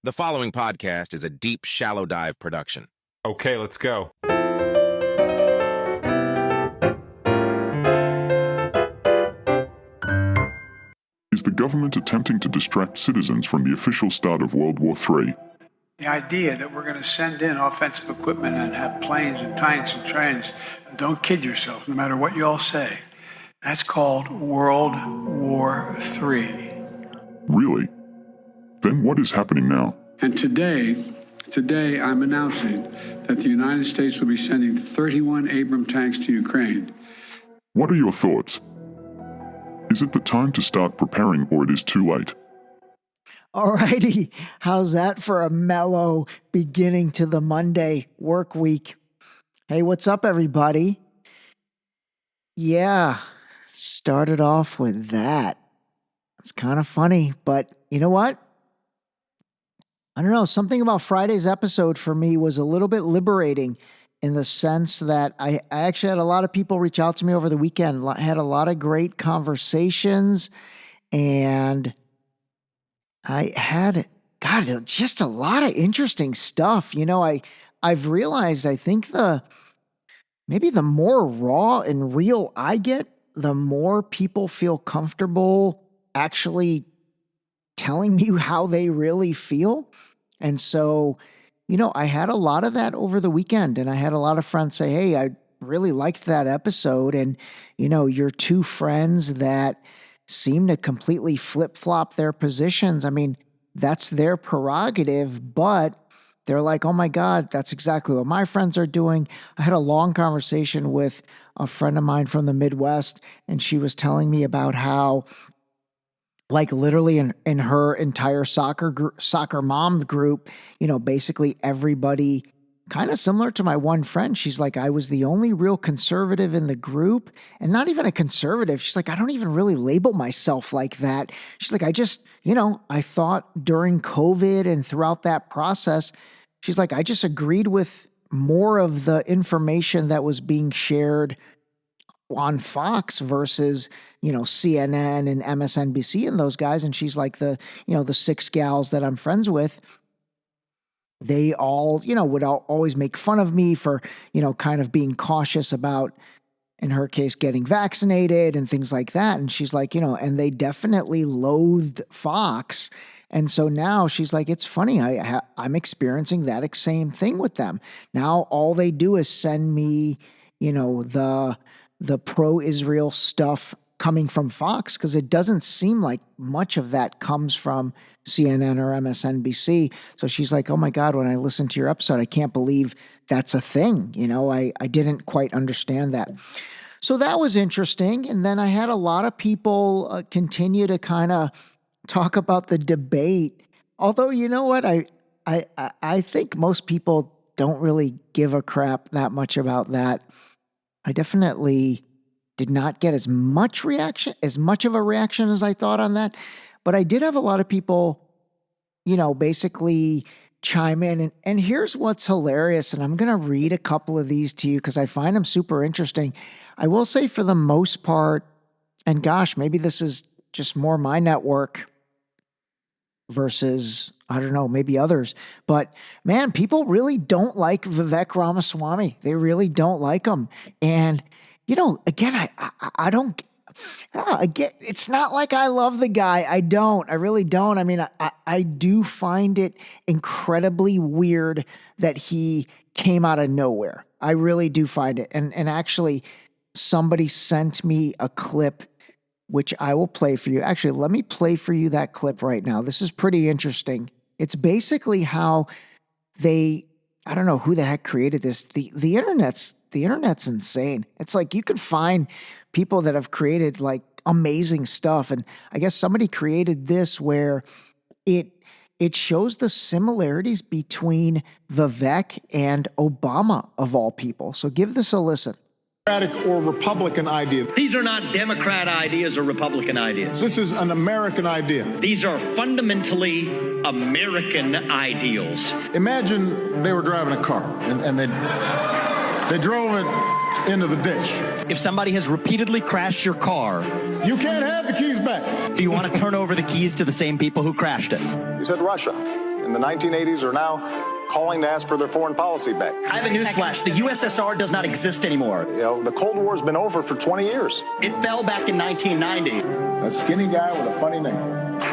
The following podcast is a deep, shallow dive production. Okay, let's go. Is the government attempting to distract citizens from the official start of World War III? The idea that we're going to send in offensive equipment and have planes and tanks and trains, don't kid yourself, no matter what you all say. That's called World War III. Really? Then what is happening now? And today I'm announcing that the United States will be sending 31 Abrams tanks to Ukraine. What are your thoughts? Is it the time to start preparing, or it is too late? Alrighty, how's that for a mellow beginning to the Monday work week? Hey, what's up, everybody? Yeah, started off with that. It's kind of funny, but you know what? I don't know, something about Friday's episode for me was a little bit liberating in the sense that I actually had a lot of people reach out to me over the weekend. I had a lot of great conversations, and I had, just a lot of interesting stuff. You know, I've realized, I think maybe the more raw and real I get, the more people feel comfortable actually telling me how they really feel. And so, you know, I had a lot of that over the weekend, and I had a lot of friends say, hey, I really liked that episode. And, you know, your two friends that seem to completely flip-flop their positions. I mean, that's their prerogative, but they're like, oh my God, that's exactly what my friends are doing. I had a long conversation with a friend of mine from the Midwest, and she was telling me about how, like, literally in her entire soccer mom group, you know, basically everybody, kind of similar to my one friend, she's like, I was the only real conservative in the group, and not even a conservative. She's like, I don't even really label myself like that. She's like, I just, you know, I thought during COVID and throughout that process, she's like, I just agreed with more of the information that was being shared on Fox versus, you know, CNN and MSNBC and those guys. And she's like, the 6 gals that I'm friends with, they all, you know, would always make fun of me for, you know, kind of being cautious about, in her case, getting vaccinated and things like that. And she's like, you know, and they definitely loathed Fox. And so now she's like, it's funny, I'm experiencing that same thing with them. Now all they do is send me, you know, the pro-Israel stuff coming from Fox, because it doesn't seem like much of that comes from CNN or MSNBC. So she's like, oh my God, when I listened to your episode, I can't believe that's a thing. You know, I didn't quite understand that. So that was interesting. And then I had a lot of people continue to kind of talk about the debate. Although, you know what, I think most people don't really give a crap that much about that. I definitely did not get as much of a reaction as I thought on that. But I did have a lot of people, you know, basically chime in. And here's what's hilarious. And I'm going to read a couple of these to you because I find them super interesting. I will say, for the most part, and gosh, maybe this is just more my network versus, I don't know, maybe others. But man, people really don't like Vivek Ramaswamy. They really don't like him. And, you know, again, I don't, again, it's not like I love the guy. I really don't. I mean, I do find it incredibly weird that he came out of nowhere. I really do find it. And actually, somebody sent me a clip, which I will play for you. Actually, let me play for you that clip right now. This is pretty interesting. It's basically how I don't know who the heck created this. The internet's insane. It's like you can find people that have created like amazing stuff. And I guess somebody created this where it shows the similarities between Vivek and Obama, of all people. So give this a listen. Democratic or Republican idea. These are not Democrat ideas or Republican ideas. This is an American idea. These are fundamentally American ideals. Imagine they were driving a car and they drove it into the ditch. If somebody has repeatedly crashed your car, you can't have the keys back. Do you want to turn over the keys to the same people who crashed it? He said Russia. in the 1980s are now calling to ask for their foreign policy back. I have a newsflash. The USSR does not exist anymore. You know, the Cold War's been over for 20 years. It fell back in 1990. A skinny guy with a funny name.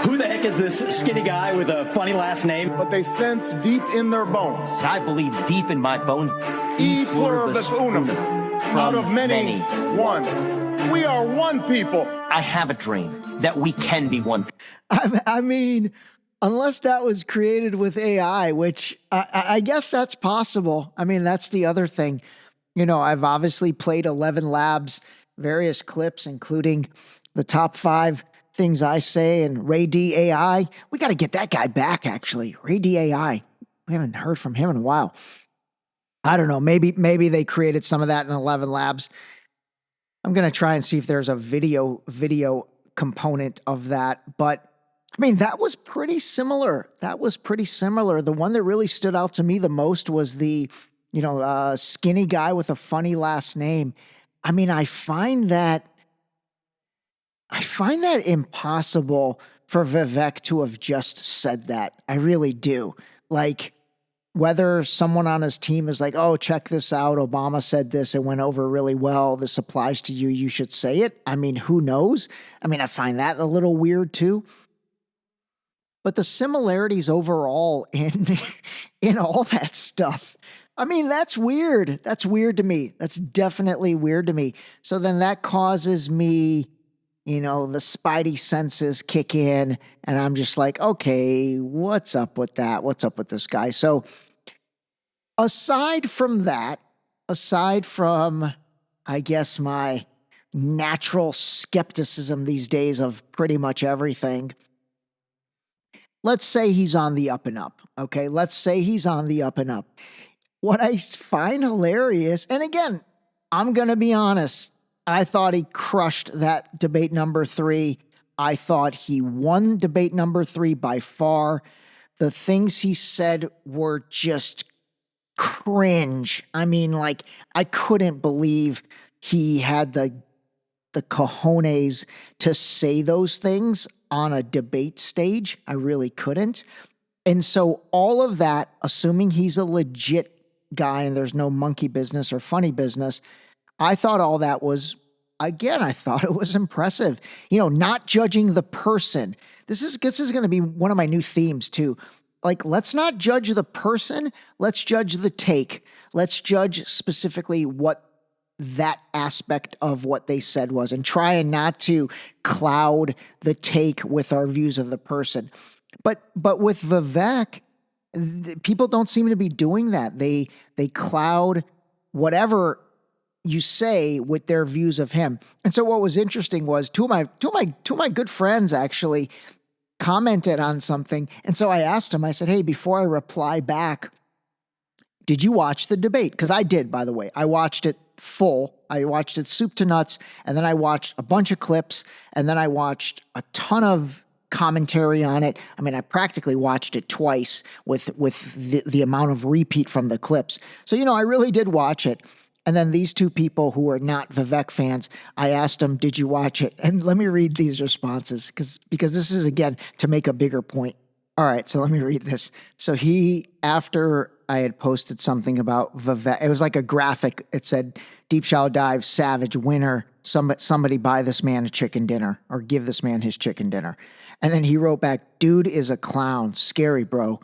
Who the heck is this skinny guy with a funny last name? But they sense deep in their bones. I believe deep in my bones. E pluribus unum. Out of many, one. We are one people. I have a dream that we can be one. I mean, unless that was created with AI, which I guess that's possible. I mean, that's the other thing. You know, I've obviously played 11 Labs, various clips, including the top 5 things I say and Ray D AI. We got to get that guy back, actually. Ray D AI. We haven't heard from him in a while. I don't know. Maybe they created some of that in 11 Labs. I'm going to try and see if there's a video component of that. But I mean, that was pretty similar. The one that really stood out to me the most was the, skinny guy with a funny last name. I mean, I find that impossible for Vivek to have just said that. I really do. Like, whether someone on his team is like, oh, check this out, Obama said this, it went over really well, this applies to you, you should say it. I mean, who knows? I mean, I find that a little weird too. But the similarities overall in all that stuff, I mean, that's weird. That's weird to me. That's definitely weird to me. So then that causes me, the spidey senses kick in, and I'm just like, okay, what's up with that? What's up with this guy? So aside from, I guess, my natural skepticism these days of pretty much everything, let's say he's on the up and up, okay? Let's say he's on the up and up. What I find hilarious, and again, I'm going to be honest, I thought he crushed that debate number 3. I thought he won debate number 3 by far. The things he said were just cringe. I mean, like, I couldn't believe he had the cojones to say those things on a debate stage. I really couldn't. And so all of that, assuming he's a legit guy and there's no monkey business or funny business, I thought all that was, again, I thought it was impressive. Not judging the person. This is going to be one of my new themes too. Like, let's not judge the person. Let's judge the take. Let's judge specifically what that aspect of what they said was, and trying not to cloud the take with our views of the person. But with Vivek, people don't seem to be doing that. They cloud whatever you say with their views of him. And so what was interesting was two of my good friends actually commented on something. And so I asked him, I said, hey, before I reply back, did you watch the debate? Because I did, by the way. I watched it full. I watched it soup to nuts. And then I watched a bunch of clips. And then I watched a ton of commentary on it. I mean, I practically watched it twice with the amount of repeat from the clips. So, I really did watch it. And then these two people who are not Vivek fans, I asked them, did you watch it? And let me read these responses because this is, again, to make a bigger point. All right, so let me read this. So after I had posted something about Vivek, it was like a graphic. It said, Deep Shallow Dive, Savage, winner, somebody buy this man a chicken dinner or give this man his chicken dinner. And then he wrote back, dude is a clown, scary, bro.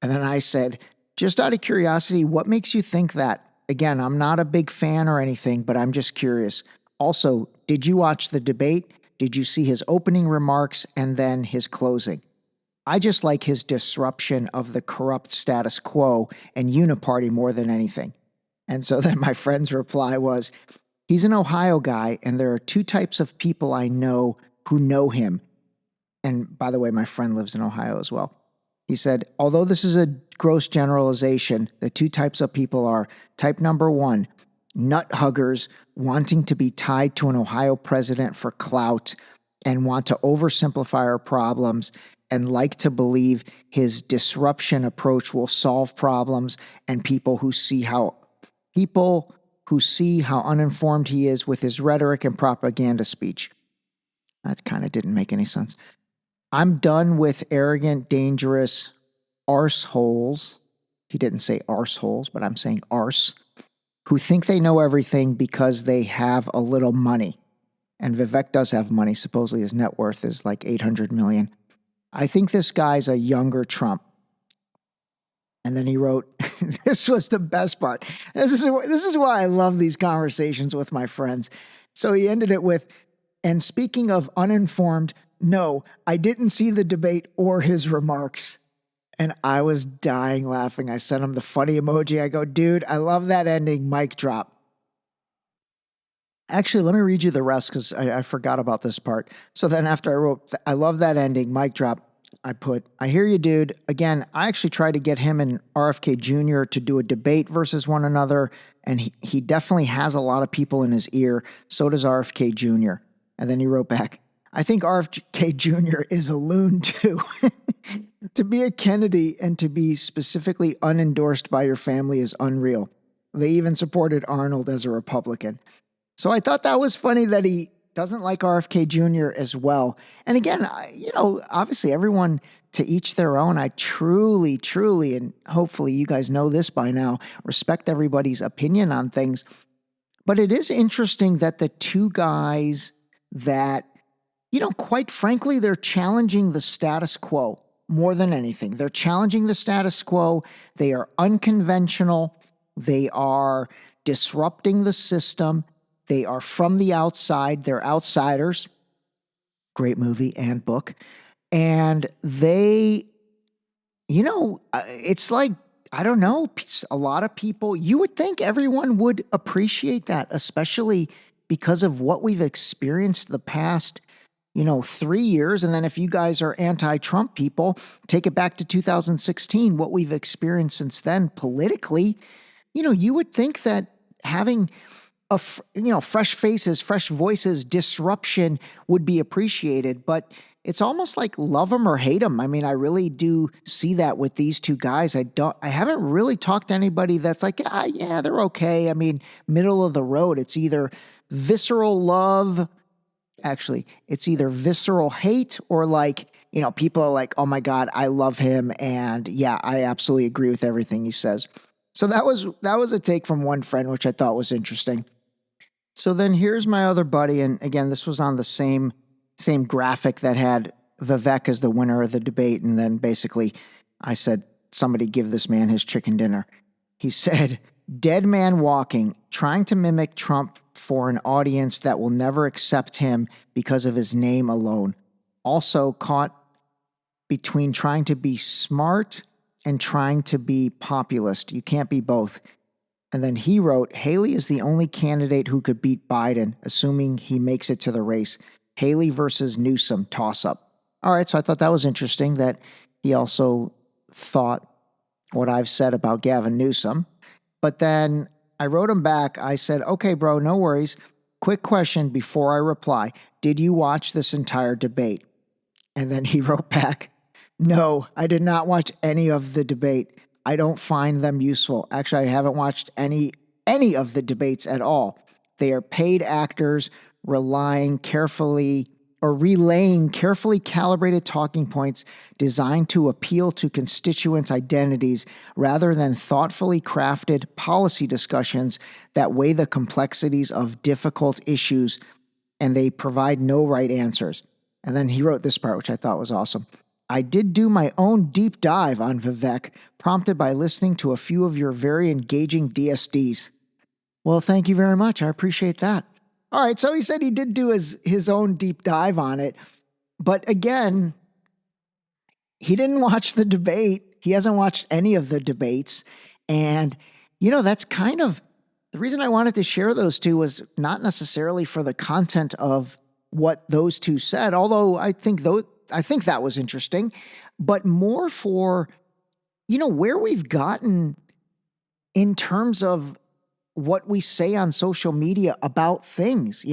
And then I said, just out of curiosity, what makes you think that? Again, I'm not a big fan or anything, but I'm just curious. Also, did you watch the debate? Did you see his opening remarks and then his closing? I just like his disruption of the corrupt status quo and uniparty more than anything. And so then my friend's reply was, he's an Ohio guy, and there are 2 types of people I know who know him. And by the way, my friend lives in Ohio as well. He said, although this is a gross generalization, the 2 types of people are type number 1, nut huggers wanting to be tied to an Ohio president for clout and want to oversimplify our problems and like to believe his disruption approach will solve problems, and people who see how uninformed he is with his rhetoric and propaganda speech. That kind of didn't make any sense. I'm done with arrogant, dangerous, arseholes, he didn't say arseholes, but I'm saying arse, who think they know everything because they have a little money. And Vivek does have money. Supposedly his net worth is like 800 million. I think this guy's a younger Trump. And then he wrote, this was the best part. This is why I love these conversations with my friends. So he ended it with, and speaking of uninformed, no, I didn't see the debate or his remarks. And I was dying laughing. I sent him the funny emoji. I go, dude, I love that ending. Mic drop. Actually, let me read you the rest because I forgot about this part. So then after I wrote, I love that ending, mic drop, I put, I hear you, dude. Again, I actually tried to get him and RFK Jr. to do a debate versus one another, and he definitely has a lot of people in his ear. So does RFK Jr. And then he wrote back, I think RFK Jr. is a loon too. To be a Kennedy and to be specifically unendorsed by your family is unreal. They even supported Arnold as a Republican. So I thought that was funny that he doesn't like RFK Jr. as well. And again, obviously everyone to each their own. I truly, and hopefully you guys know this by now, respect everybody's opinion on things. But it is interesting that the two guys that, quite frankly, they're challenging the status quo more than anything. They're challenging the status quo. They are unconventional. They are disrupting the system. They are from the outside. They're outsiders. Great movie and book. And they, it's like, I don't know, a lot of people, you would think everyone would appreciate that, especially because of what we've experienced the past 3 years. And then if you guys are anti-Trump people, take it back to 2016, what we've experienced since then politically, you would think that having fresh faces, fresh voices, disruption would be appreciated. But it's almost like love them or hate them. I mean, I really do see that with these two guys. I haven't really talked to anybody that's like, yeah, they're okay. I mean, middle of the road. It's either visceral love. Actually, it's either visceral hate or like, people are like, oh my God, I love him. And yeah, I absolutely agree with everything he says. So that was a take from one friend, which I thought was interesting. So then here's my other buddy. And again, this was on the same graphic that had Vivek as the winner of the debate. And then basically I said, somebody give this man his chicken dinner. He said, dead man walking, trying to mimic Trump for an audience that will never accept him because of his name alone. Also caught between trying to be smart and trying to be populist. You can't be both. And then he wrote, Haley is the only candidate who could beat Biden, assuming he makes it to the race. Haley versus Newsom, toss-up. All right, so I thought that was interesting that he also thought what I've said about Gavin Newsom. But then I wrote him back. I said, okay, bro, no worries. Quick question before I reply. Did you watch this entire debate? And then he wrote back, no, I did not watch any of the debate. I don't find them useful. Actually, I haven't watched any of the debates at all. They are paid actors relaying carefully calibrated talking points designed to appeal to constituents' identities rather than thoughtfully crafted policy discussions that weigh the complexities of difficult issues, and they provide no right answers. And then he wrote this part, which I thought was awesome. I did do my own deep dive on Vivek, prompted by listening to a few of your very engaging DSDs. Well, thank you very much. I appreciate that. All right, so he said he did do his own deep dive on it. But again, he didn't watch the debate. He hasn't watched any of the debates. And, that's kind of the reason I wanted to share those two was not necessarily for the content of what those two said, although I think that was interesting, but more for, where we've gotten in terms of what we say on social media about things,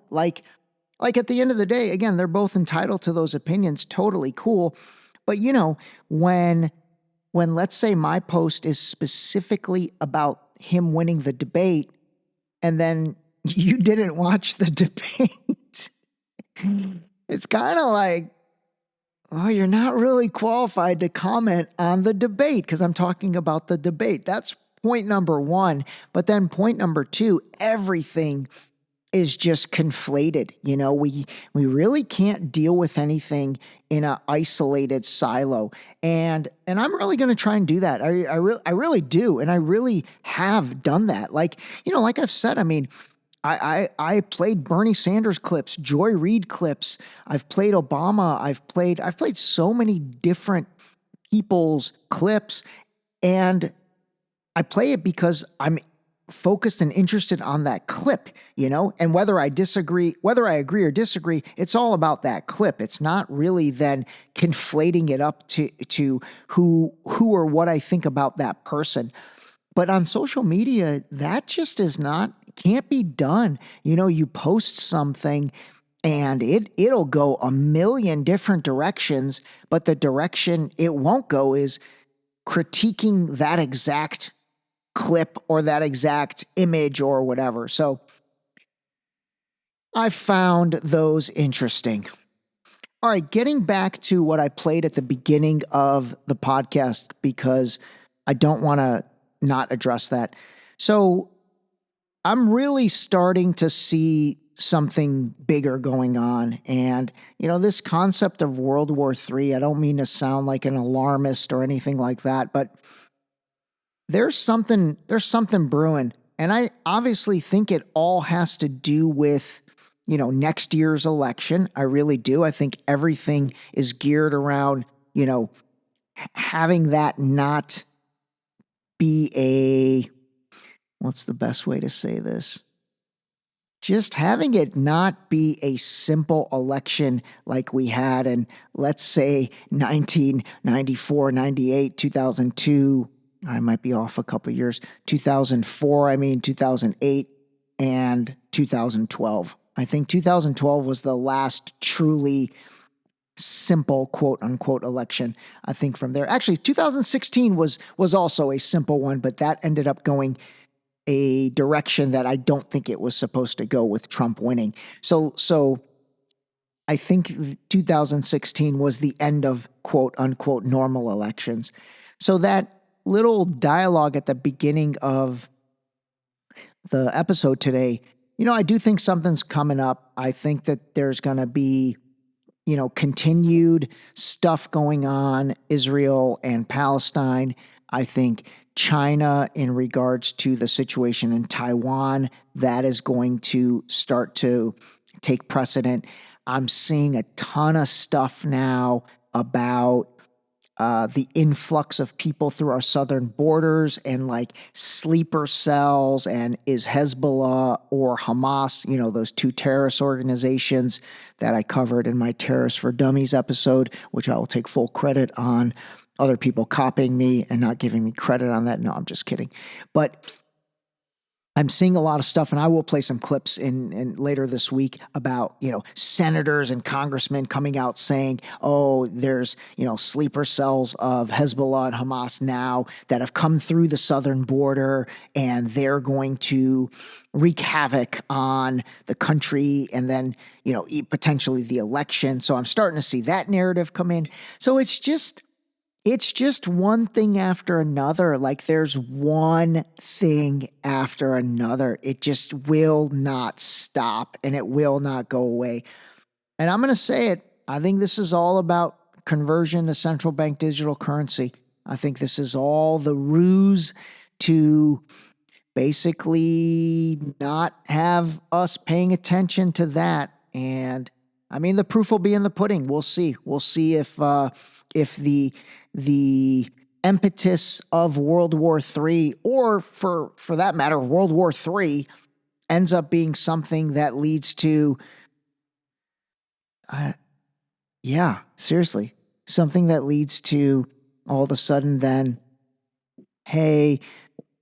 like at the end of the day, again, they're both entitled to those opinions. Totally cool. But when let's say my post is specifically about him winning the debate and then you didn't watch the debate, it's kind of like, well, you're not really qualified to comment on the debate because I'm talking about the debate. That's point number one. But then point number two, everything is just conflated. You know, we really can't deal with anything in an isolated silo. And I'm really going to try and do that. I really do. And I really have done that. Like, you know, like I've said, I mean, I played Bernie Sanders clips, Joy Reid clips. I've played Obama. I've played so many different people's clips, and I play it because I'm focused and interested on that clip, you know, and whether I agree or disagree, it's all about that clip. It's not really then conflating it up to who or what I think about that person. But on social media, that just can't be done. You know, you post something and it'll go a million different directions, but the direction it won't go is critiquing that exact clip or that exact image or whatever. So I found those interesting. All right, getting back to what I played at the beginning of the podcast because I don't want to not address that. So I'm really starting to see something bigger going on. And, you know, this concept of World War III, I don't mean to sound like an alarmist or anything like that, but there's something brewing. And I obviously think it all has to do with, you know, next year's election. I really do. I think everything is geared around, you know, having that not be what's the best way to say this? Just having it not be a simple election like we had in, let's say, 1994, 98, 2002. I might be off a couple of years. 2004, 2008, and 2012. I think 2012 was the last truly simple quote unquote election. I think from there, actually 2016 was also a simple one, but that ended up going a direction that I don't think it was supposed to go with Trump winning. So I think 2016 was the end of quote unquote normal elections. So that little dialogue at the beginning of the episode today, you know, I do think something's coming up. I think that there's going to be, you know, continued stuff going on, Israel and Palestine. I think China in regards to the situation in Taiwan, that is going to start to take precedent. I'm seeing a ton of stuff now about the influx of people through our southern borders and like sleeper cells, and is Hezbollah or Hamas, you know, those two terrorist organizations that I covered in my Terrorists for Dummies episode, which I will take full credit on. Other people copying me and not giving me credit on that. No, I'm just kidding. But I'm seeing a lot of stuff, and I will play some clips in later this week about, you know, senators and congressmen coming out saying, oh, there's, you know, sleeper cells of Hezbollah and Hamas now that have come through the southern border, and they're going to wreak havoc on the country and then, you know, potentially the election. So I'm starting to see that narrative come in. So it's just one thing after another. Like there's one thing after another. It just will not stop and it will not go away. And I'm going to say it. I think this is all about conversion to central bank digital currency. I think this is all the ruse to basically not have us paying attention to that. And I mean, the proof will be in the pudding. We'll see. We'll see if the impetus of World War III, or for that matter, World War III, ends up being something that leads to, seriously, something that leads to all of a sudden then, hey,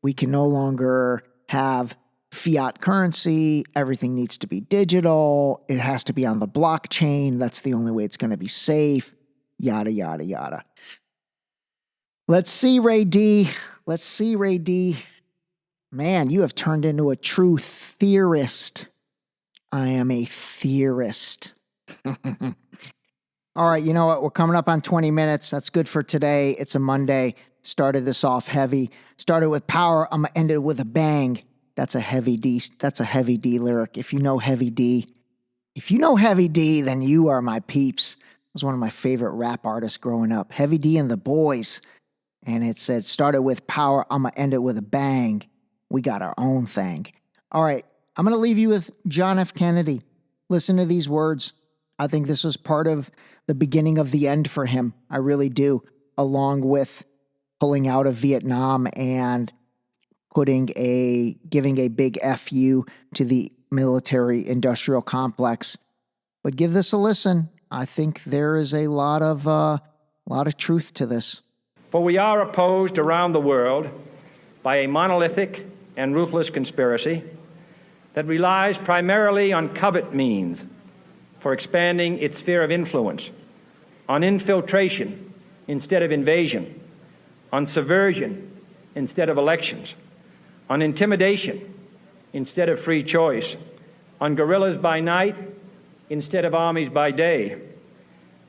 we can no longer have fiat currency. Everything needs to be digital. It has to be on the blockchain. That's the only way it's going to be safe. Yada, yada, yada. Let's see, Ray D. Man, you have turned into a true theorist. I am a theorist. All right, you know what? We're coming up on 20 minutes. That's good for today. It's a Monday. Started this off heavy. Started with power. I'm going to end it with a bang. That's a heavy D. That's a heavy D lyric. If you know heavy D, then you are my peeps. It was one of my favorite rap artists growing up. Heavy D and the Boys. And it said, started with power. I'm going to end it with a bang. We got our own thing. All right, I'm going to leave you with John F. Kennedy. Listen to these words. I think this was part of the beginning of the end for him. I really do. Along with pulling out of Vietnam and giving a big FU to the military industrial complex. But give this a listen. I think there is a lot of truth to this. For we are opposed around the world by a monolithic and ruthless conspiracy that relies primarily on covert means for expanding its sphere of influence, on infiltration instead of invasion, on subversion instead of elections, on intimidation instead of free choice, on guerrillas by night instead of armies by day.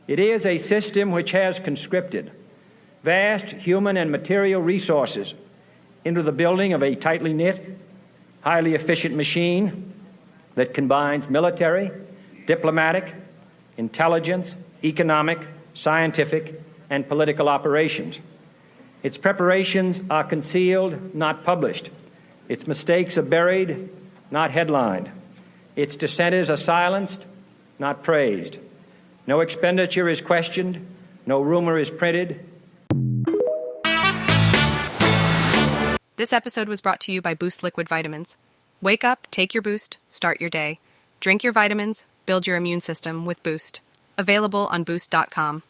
It is a system which has conscripted vast human and material resources into the building of a tightly knit, highly efficient machine that combines military, diplomatic, intelligence, economic, scientific, and political operations. Its preparations are concealed, not published. Its mistakes are buried, not headlined. Its dissenters are silenced, not praised. No expenditure is questioned. No rumor is printed. This episode was brought to you by Boost Liquid Vitamins. Wake up, take your Boost, start your day. Drink your vitamins, build your immune system with Boost. Available on Boost.com.